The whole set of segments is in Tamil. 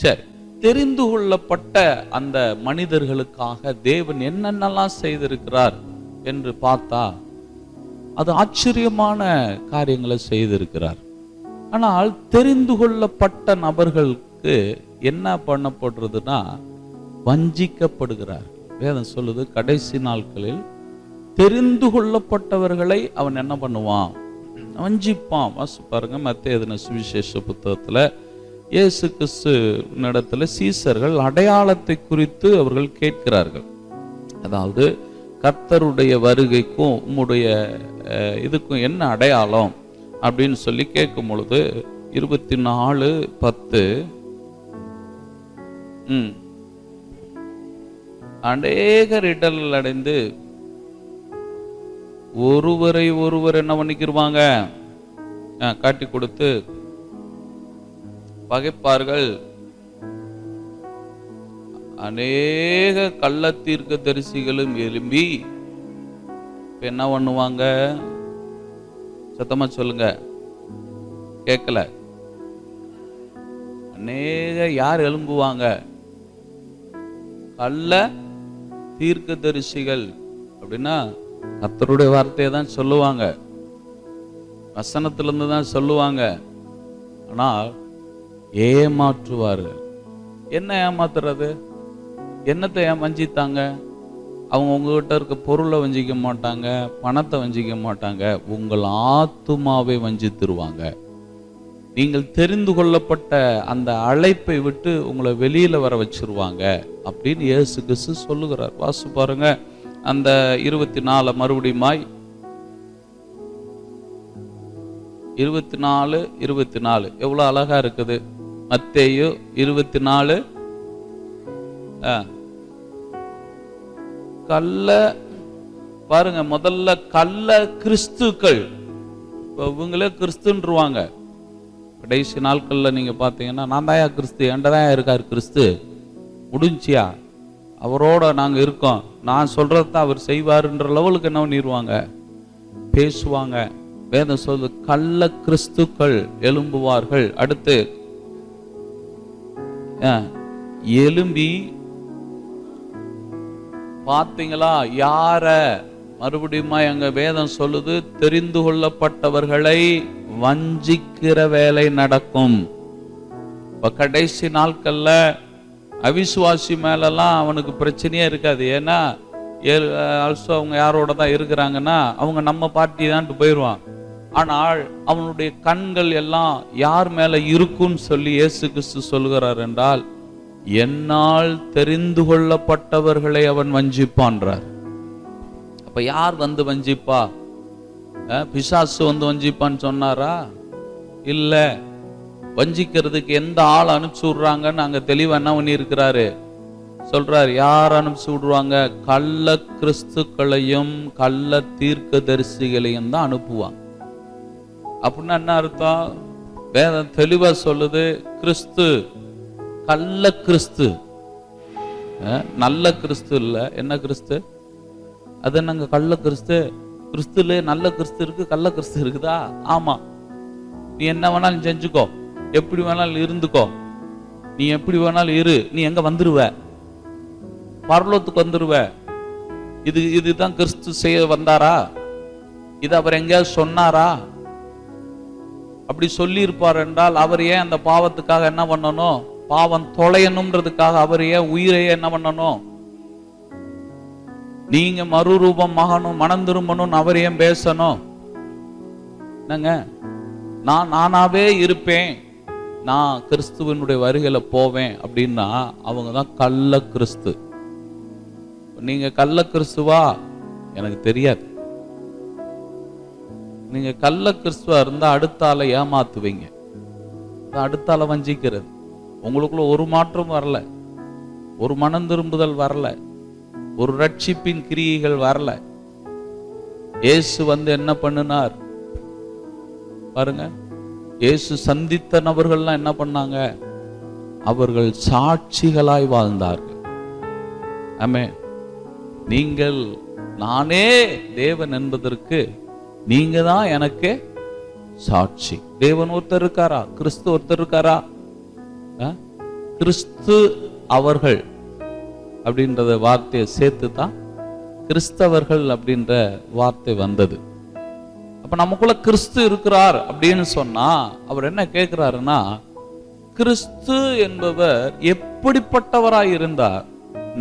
சரி, தெரிந்து கொள்ளப்பட்ட அந்த மனிதர்களுக்காக தேவன் என்னென்னலாம் செய்திருக்கிறார் என்று பார்த்தா அது ஆச்சரியமான காரியங்களை செய்திருக்கிறார். ஆனால் தெரிந்து கொள்ளப்பட்ட நபர்களுக்கு என்ன பண்ணப்படுறதுன்னா வஞ்சிக்கப்படுகிறார். வேதம் சொல்லுது, கடைசி நாட்களில் தெரிந்து கொள்ளப்பட்டவர்களை அவன் என்ன பண்ணுவான்? வஞ்சிப்பான். வாசி பாருங்க, மத்தேயு எழுதின சுவிசேஷ புத்தகத்துல இயேசு கிறிஸ்து இடத்துல சீசர்கள் அடையாளத்தை குறித்து அவர்கள் கேட்கிறார்கள். அதாவது கர்த்தருடைய வருகைக்கும் உம்முடைய இதுக்கும் என்ன அடையாளம் அப்படின்னு சொல்லி கேட்கும் பொழுது 24:10 அநேகர் இடர்கள் அடைந்து ஒருவரை ஒருவர் என்ன பண்ணிக்கிருவாங்க? காட்டி கொடுத்து பகைப்பார்கள். அநேக கள்ள தீர்க்கதரிசிகளும் எழும்பி என்ன பண்ணுவாங்க? சத்தமா சொல்லுங்க, கேட்கல. அநேக யார் எழும்புவாங்க? கள்ள தீர்க்கதரிசிகள். அப்படின்னா கர்த்தருடைய வார்த்தையை தான் சொல்லுவாங்க, வசனத்திலிருந்து தான் சொல்லுவாங்க. ஆனால் ஏமாற்றுவார்கள். என்ன ஏமாத்துறது? என்னத்தை வஞ்சித்தாங்க? அவங்க உங்ககிட்ட இருக்க பொருளை வஞ்சிக்க மாட்டாங்க, பணத்தை வஞ்சிக்க மாட்டாங்க, உங்கள் ஆத்துமாவை வஞ்சித்துருவாங்க. நீங்கள் தெரிந்து கொள்ளப்பட்ட அந்த அழைப்பை விட்டு உங்களை வெளியில வர வச்சிருவாங்க அப்படின்னு இயேசு கிறிஸ்து சொல்லுகிறார். வாசி பாருங்க அந்த 24 மறுபடியுமாய் 24 எவ்வளவு அழகா இருக்குது. மத்தேயு 24 கள்ள பாருங்க, முதல்ல கள்ள கிறிஸ்துக்கள். இவங்களே கிறிஸ்துன்றுவாங்க. கடைசி நாட்கள்ல நீங்க பாத்தீங்கன்னா, நான் தாயா கிறிஸ்து, என்கிட்டதான் இருக்காரு கிறிஸ்து, முடிஞ்சியா, அவரோட நாங்க இருக்கோம், நான் சொல்றதான் அவர் செய்வாருன்ற லெவலுக்கு என்ன பண்ணிடுவாங்க? பேசுவாங்க. வேதம் சொல்லு, கள்ள கிறிஸ்துக்கள் எழும்புவார்கள். அடுத்து எழும்பி பார்த்தீங்களா யார? மறுபடியும் எங்க வேதம் சொல்லுது, தெரிந்து கொள்ளப்பட்டவர்களை வஞ்சிக்கிற வேலை நடக்கும். இப்ப கடைசி நாட்கள்ல அவிசுவாசி மேலெல்லாம் அவனுக்கு பிரச்சனையே இருக்காது. ஏன்னா ஆல்சோ அவங்க யாரோட தான் இருக்கிறாங்கன்னா அவங்க நம்ம பார்ட்டி தான் போயிடுவான். ஆனால் அவனுடைய கண்கள் எல்லாம் யார் மேல இருக்குன்னு சொல்லி இயேசு கிறிஸ்து சொல்கிறார் என்றால், என்னால் தெரிந்து கொள்ளப்பட்டவர்களை அவன் வஞ்சிப்பான்றார். அப்ப யார் வந்து வஞ்சிப்பா? பிசாசு வந்து வஞ்சிப்பான்னு சொன்னாரா? இல்ல. வஞ்சிக்கிறதுக்கு எந்த ஆள் அனுப்பிச்சு விடுறாங்கன்னு அங்க தெளிவா என்ன பண்ணி இருக்கிறாரு சொல்றாரு. யார் அனுப்பிச்சு விடுவாங்க? கள்ள கிறிஸ்துக்களையும் கள்ள தீர்க்கதரிசிகளையும் தான் அனுப்புவாங்க. அப்படின்னா என்ன அர்த்தம்? வேதம் தெளிவா சொல்லுது, கிறிஸ்து கள்ள கிறிஸ்து, நல்ல கிறிஸ்து இல்ல. என்ன கிறிஸ்து? அது என்னங்க கள்ள கிறிஸ்து? கிறிஸ்துல நல்ல கிறிஸ்து இருக்கு, கள்ள கிறிஸ்து இருக்குதா? ஆமா. நீ என்ன வேணாலும் செஞ்சுக்கோ, எப்படி வேணாலும் இருந்துக்கோ, நீ எப்படி வேணாலும் இரு, நீ எங்க வந்துருவ? பரலோகத்துக்கு வந்துருவ. இதுதான் கிறிஸ்து செய்ய வந்தாரா? இது அவர் எங்கேயாவது சொன்னாரா? அப்படி சொல்லி இருப்பார் என்றால் அவர் ஏன் அந்த பாவத்துக்காக என்ன பண்ணணும்? பாவம் தொலையணும்ன்றதுக்காக அவர் ஏன் உயிரையே என்ன பண்ணணும்? நீங்க மறுரூபம் ஆகணும், மனம் திரும்பணும், அவர் ஏன் பேசணும்? என்னங்க, நான் நானாவே இருப்பேன், நான் கிறிஸ்துவனுடைய வருகையில போவேன் அப்படின்னா அவங்க தான் கள்ள கிறிஸ்து. நீங்க கள்ள கிறிஸ்துவா? எனக்கு தெரியாது. நீங்க கள்ள கிறிஸ்துவா இருந்தா அடுத்த ஆளை ஏமாத்துவீங்க, அடுத்த ஆளை வஞ்சிக்கிறது. உங்களுக்குள்ள ஒரு மாற்றம் வரல, ஒரு மனம் திரும்புதல் வரல, ஒரு ரட்சிப்பின் கிரியைகள் வரல. இயேசு வந்து என்ன பண்ணினார் பாருங்க. இயேசு சந்தித்த நபர்கள்லாம் என்ன பண்ணாங்க? அவர்கள் சாட்சிகளாய் வாழ்ந்தார்கள். ஆமே. நீங்கள் நானே தேவன் என்பதற்கு நீங்க தான் எனக்கு சாட்சி. தேவன் ஒருத்தர் இருக்காரா? கிறிஸ்து ஒருத்தர் இருக்காரா? கிறிஸ்து அவர்கள் அப்படின்றத வார்த்தையை சேர்த்து தான் கிறிஸ்தவர்கள் அப்படின்ற வார்த்தை வந்தது. அப்ப நமக்குள்ள கிறிஸ்து இருக்கிறார் அப்படின்னு சொன்னா அவர் என்ன கேட்கிறாருன்னா, கிறிஸ்து என்பவர் எப்படிப்பட்டவராய் இருந்தார்,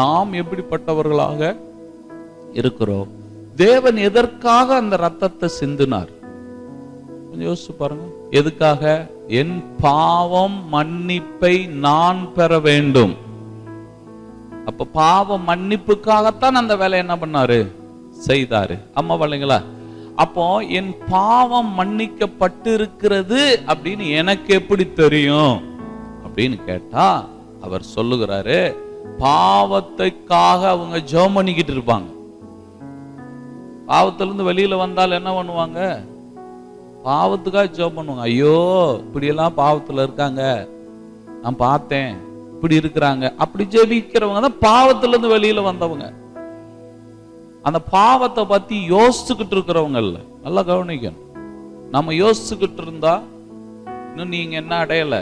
நாம் எப்படிப்பட்டவர்களாக இருக்கிறோம், தேவன் எதற்காக அந்த ரத்தத்தை சிந்தினார் கொஞ்சம் யோசிச்சு பாருங்க. எதுக்காக? என் பாவம் மன்னிப்பை நான் பெற வேண்டும். அப்ப பாவ மன்னிப்புக்காகத்தான் அந்த வேலை என்ன பண்ணாரு, செய்தாரு. அம்மா வரலைங்களா? அப்போ என் பாவம் மன்னிக்கப்பட்டு இருக்கிறது அப்படின்னு எனக்கு எப்படி தெரியும் அப்படின்னு கேட்டா அவர் சொல்லுகிறாரு, பாவத்துக்காக அவங்க ஜெபம் பண்ணிக்கிட்டு இருப்பாங்க. பாவத்திலிருந்து வெளியில வந்தால் என்ன பண்ணுவாங்க? பாவத்துக்காக ஜெபம் பண்ணுவாங்க. ஐயோ இப்படியெல்லாம் பாவத்துல இருக்காங்க, நான் பார்த்தேன், இப்படி இருக்கிறாங்க. அப்படி ஜெபிக்கிறவங்க தான் பாவத்திலிருந்து வெளியில வந்தவங்க. அந்த பாவத்தை பத்தி யோசிச்சுக்கிட்டு இருக்கிறவங்க இல்ல. நல்லா கவனிக்கணும். நம்ம யோசிச்சுக்கிட்டு இருந்தா இன்னும் நீங்க என்ன அடையல,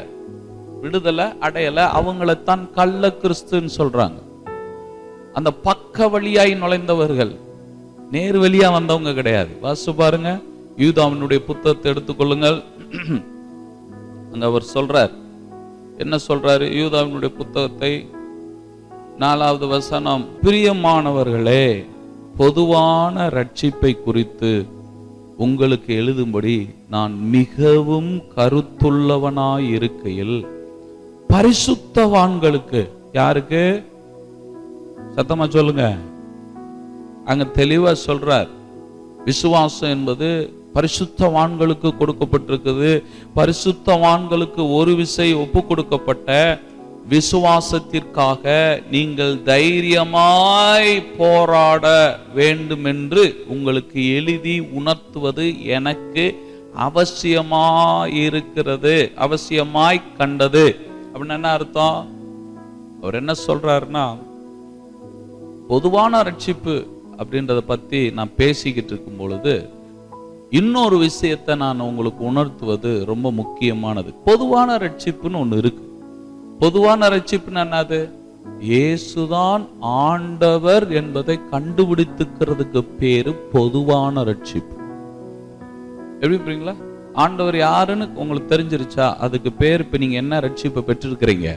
விடுதலை அடையல. அவங்களைத்தான் கள்ள கிறிஸ்துன்னு சொல்றாங்க. அந்த பக்க வழியாய் நுழைந்தவர்கள், நேர் வழியா வந்தவங்க கிடையாது. வாசிச்சு பாருங்க, யூதாவினுடைய புத்தகத்தை எடுத்துக்கொள்ளுங்கள். அங்க அவர் சொல்றார், என்ன சொல்றாரு? யூதாவினுடைய புத்தகத்தை 4வது வசனம், பிரியமானவர்களே, பொதுவான ரட்சிப்பை குறித்து உங்களுக்கு எழுதும்படி நான் மிகவும் கருத்துள்ளவனாய் இருக்கையில் பரிசுத்தவான்களுக்கு, யாருக்கு? சத்தமா சொல்லுங்க. அங்க தெளிவா சொல்றார், விசுவாசம் என்பது பரிசுத்தவான்களுக்கு கொடுக்கப்பட்டிருக்குது. பரிசுத்தவான்களுக்கு ஒரு விசை ஒப்பு கொடுக்கப்பட்ட விசுவாசத்திற்காக நீங்கள் தைரியமாய் போராட வேண்டும் என்று உங்களுக்கு எழுதி உணர்த்துவது எனக்கு அவசியமாயிருக்கிறது, அவசியமாய் கண்டது. அப்படின்னு என்ன அர்த்தம்? அவர் என்ன சொல்றாருன்னா, பொதுவான ரட்சிப்பு அப்படின்றத பத்தி நான் பேசிக்கிட்டு இருக்கும் பொழுது இன்னொரு விஷயத்தை நான் உங்களுக்கு உணர்த்துவது ரொம்ப முக்கியமானது. பொதுவான ரட்சிப்புன்னு ஒண்ணு இருக்கு. பொதுவான ரட்சிப்புன்னு என்னது? இயேசுதான் ஆண்டவர் என்பதை கண்டுபிடித்துக்கிறதுக்கு பேரு பொதுவான ரட்சிப்பு. எப்படி புரியுங்களா? ஆண்டவர் யாருன்னு உங்களுக்கு தெரிஞ்சிருச்சா, அதுக்கு பேர் இப்ப நீங்க என்ன ரட்சிப்பை பெற்றிருக்கிறீங்க?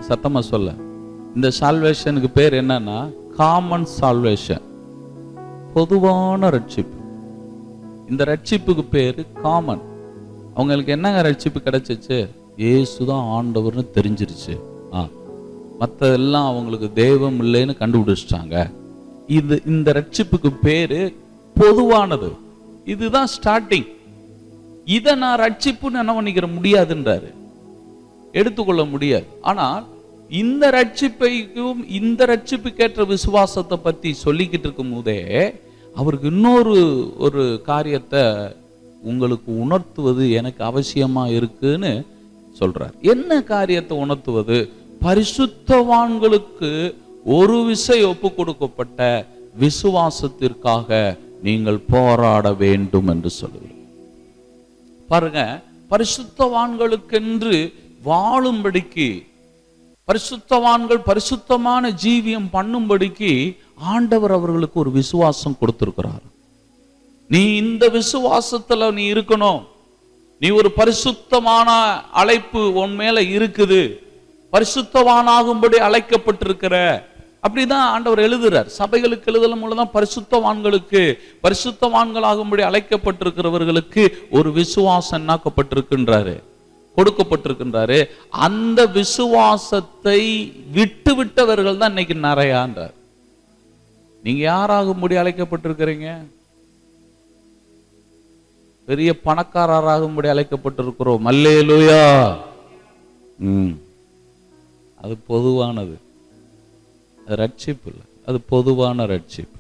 சத்தமா சொல்ல. இந்த சால்வேஷனுக்கு பேர் என்னன்னா காமன் சால்வேஷன், பொதுவான ரட்சிப்பு. இந்த ரட்சிப்புக்கு பேரு காமன். அவங்களுக்கு என்னங்க ரட்சிப்பு கிடைச்சிச்சு? இயேசுதான் ஆண்டவர்னு தெரிஞ்சிருச்சு. மற்றதெல்லாம் அவங்களுக்கு தெய்வம் இல்லைன்னு கண்டுபிடிச்சிட்டாங்க. இந்த ரட்சிப்புக்கு பேரு பொதுவானது. இதுதான் ஸ்டார்டிங். இதை நான் ரட்சிப்புன்னு என்ன பண்ணிக்கிற முடியாதுன்றாரு, எடுத்துக்கொள்ள முடியாது. ஆனால் இந்த ரட்சிப்பைக்கும் இந்த ரட்சிப்புக்கேற்ற விசுவாசத்தை பத்தி சொல்லிக்கிட்டு இருக்கும் போதே அவருக்கு இன்னொரு ஒரு காரியத்தை உங்களுக்கு உணர்த்துவது எனக்கு அவசியமா இருக்குன்னு சொல்றார். என்ன காரியத்தை உணர்த்துவது? பரிசுத்தவான்களுக்கு ஒரு விசை ஒப்பு கொடுக்கப்பட்ட விசுவாசத்திற்காக நீங்கள் போராட வேண்டும் என்று சொல்லுகிறார். பாருங்க, பரிசுத்தவான்களுக்கென்று வாழும்படிக்கு, பரிசுத்தவான்கள் பரிசுத்தமான ஜீவியம் பண்ணும்படிக்கு ஆண்டவர் அவர்களுக்கு ஒரு விசுவாசம் கொடுத்திருக்கிறார். நீ இந்த விசுவாசத்துல நீ இருக்கணும். நீ ஒரு பரிசுத்தமான அழைப்பு உன் மேல இருக்குது, பரிசுத்தவானாகும்படி அழைக்கப்பட்டிருக்கிற. அப்படிதான் ஆண்டவர் எழுதுறார். சபைகளுக்கு எழுதலும் மூலதான் பரிசுத்தவான்களுக்கு, பரிசுத்தவான்களாகும்படி அழைக்கப்பட்டிருக்கிறவர்களுக்கு ஒரு விசுவாசம் என்னாக்கப்பட்டிருக்கின்றாரு, கொடுக்கப்பட்டிருக்கின்றாரு. அந்த விசுவாசத்தை விட்டு விட்டவர்கள் தான் இன்னைக்கு நிறையான்றார். நீங்க யாராகும்படி அழைக்கப்பட்டிருக்கிறீங்க? பெரிய பணக்காரராகும்படி அழைக்கப்பட்டிருக்கிறோம். அல்லேலூயா. அது பொதுவானது, அது ரட்சிப்பு இல்லை, அது பொதுவான ரட்சிப்பு.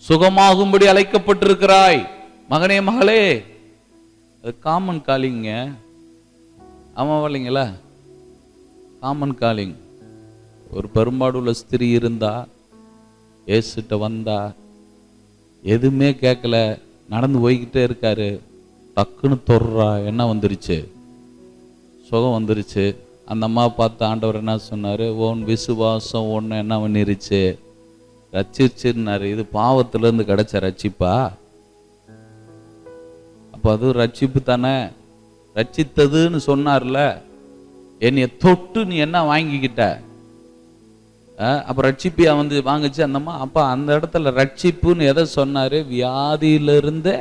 சுகமாகும்படி அழைக்கப்பட்டிருக்கிறாய் மகனே மகளே, அது காமன் காலிங்க. ஆமா இல்லைங்களா? Common calling. ஒரு பெரும்பாடுள்ள ஸ்திரீ இருந்தா, ஏசுட்ட வந்தா, எதுவுமே கேட்கல, நடந்து போய்கிட்டே இருக்காரு, டக்குன்னு தொடுறா, என்ன வந்துருச்சு? சுகம் வந்துருச்சு. அந்த அம்மா பார்த்து ஆண்டவர் என்ன சொன்னார்? உன் விசுவாசம் ஒன்று என்ன பண்ணிருச்சு, ரட்சிச்சுன்னாரு. இது பாவத்திலேருந்து கிடைச்ச ரட்சிப்பா? அப்போ அதுவும் ரட்சிப்பு தானே. ரட்சித்ததுன்னு சொன்னார்ல, என்னைய தொட்டு நீ என்ன வாங்கிக்கிட்ட? அப்போ ரட்சிப்பியா வந்து வாங்கிச்சு அந்தம்மா. அப்போ அந்த இடத்துல ரட்சிப்புன்னு எதை சொன்னார்? வியாதியிலிருந்து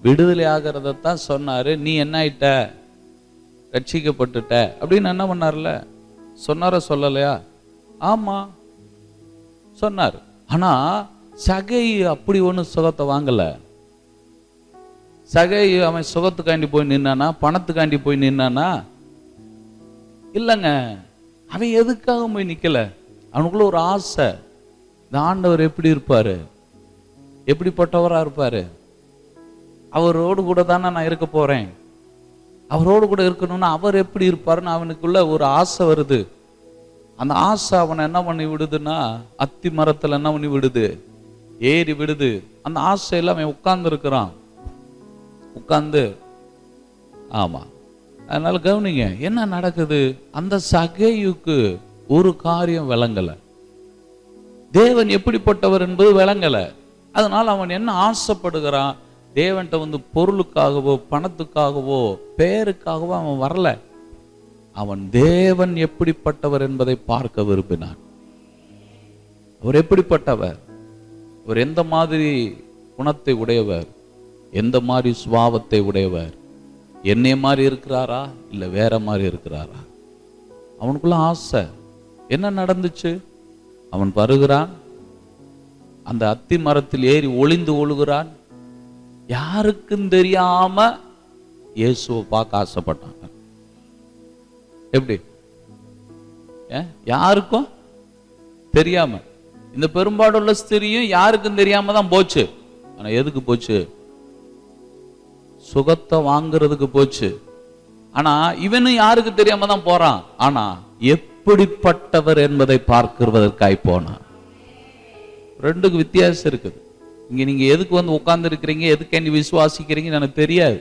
விடுதலை ஆகிறதான் சொன்னார். நீ என்ன ஆயிட்ட? ரட்சிக்கப்பட்டுட்ட அப்படின்னு என்ன பண்ணார்ல? சொன்னார சொல்லலையா? ஆமா சொன்னார். ஆனா சகை அப்படி ஒன்றும் சுகத்தை வாங்கல. சகை அவன் சுகத்துக்காண்டி போய் நின்னானா, பணத்துக்காண்டி போய் நின்னானா? இல்லைங்க. அவன் எதுக்காக போய் நிக்கல. அவனுக்குள்ள ஒரு ஆசை, இந்த ஆண்டவர் எப்படி இருப்பாரு, எப்படிப்பட்டவரா இருப்பாரு, அவரோடு கூட தானே நான் இருக்க போறேன், அவரோடு கூட இருக்கணும்னா அவர் எப்படி இருப்பாருன்னு அவனுக்குள்ள ஒரு ஆசை வருது. அந்த ஆசை அவனை என்ன பண்ணி விடுதுன்னா, அத்தி மரத்துல என்ன பண்ணி விடுது, ஏறி விடுது. அந்த ஆசையில அவன் உட்கார்ந்து இருக்கிறான். உட்கார்ந்து ஆமா. அதனால கவனிங்க என்ன நடக்குது. அந்த சகேயுக்கு ஒரு காரியம் விளங்கல, தேவன் எப்படிப்பட்டவர் என்பது விளங்கல. அதனால அவன் என்ன ஆசைப்படுகிறான், தேவன்கிட்ட வந்து பொருளுக்காகவோ பணத்துக்காகவோ பேருக்காகவோ அவன் வரல. அவன் தேவன் எப்படிப்பட்டவர் என்பதை பார்க்க விரும்பினான். அவர் எப்படிப்பட்டவர், அவர் எந்த மாதிரி குணத்தை உடையவர், எந்த மாதிரி சுபாவத்தை உடையவர், என்னைய மாதிரி இருக்கிறாரா இல்ல வேற மாதிரி இருக்கிறாரா? அவனுக்குள்ள ஆசை. என்ன நடந்துச்சு? அவன் வருகிறான், அந்த அத்தி மரத்தில் ஏறி ஒளிந்து ஒழுகிறான். யாருக்கும் தெரியாம இயேசுவை பார்க்க ஆசைப்பட்டாங்க. எப்படி? யாருக்கும் தெரியாம. இந்த பெரும்பாடுள்ள ஸ்திரியும் யாருக்கும் தெரியாம தான் போச்சு. ஆனா எதுக்கு போச்சு? சுகத்தை வாங்குறதுக்கு போச்சு. ஆனா இவனும் யாருக்கு தெரியாம தான் போறான். ஆனா எப்படிப்பட்டவர் என்பதை பார்க்கிறதற்காய் போனான். ரெண்டுக்கு வித்தியாசம் இருக்குது. இங்க நீங்க எதுக்கு வந்து உட்கார்ந்து இருக்கிறீங்க, எதுக்கு நீ விசுவாசிக்கிறீங்கன்னு எனக்கு தெரியாது.